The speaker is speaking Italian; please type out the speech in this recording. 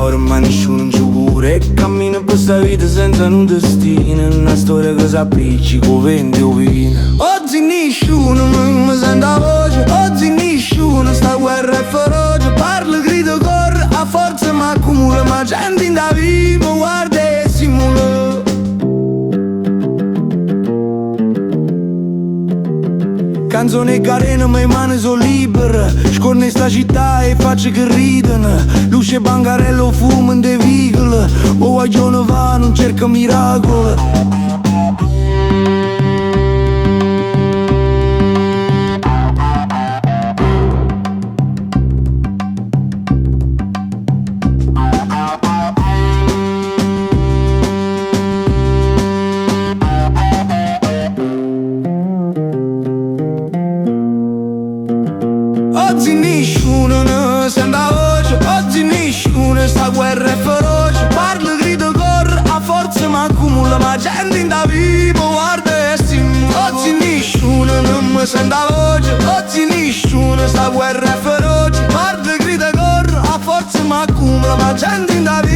ora ma nessuno non ci cura. E cammino per sta vita senza un destino, una storia che si appiccica, vende o vino. Oggi nessuno mi sente la voce, oggi nessuno, sta guerra è feroce. Parlo, grido, corro, a forza mi accumula, ma gente in da vivo guarda e simula. Canzone carena, ma le mani sono libere. Scorno in sta città e faccio che ridono. Luce, bangarello, fumo in dei vicoli. O guaglione va, non cerca miracoli. Oggi nessuno ne sente la voce, oggi nessuno, sta guerra è feroce. Parlo, grido, corro, a forza mi accumula, ma gente in da vivo guarda e simula. Oggi nessuno non mi sente la voce, oggi nessuno, sta guerra è feroce. Parlo, grido, corro, a forza mi accumula, ma gente in da vivo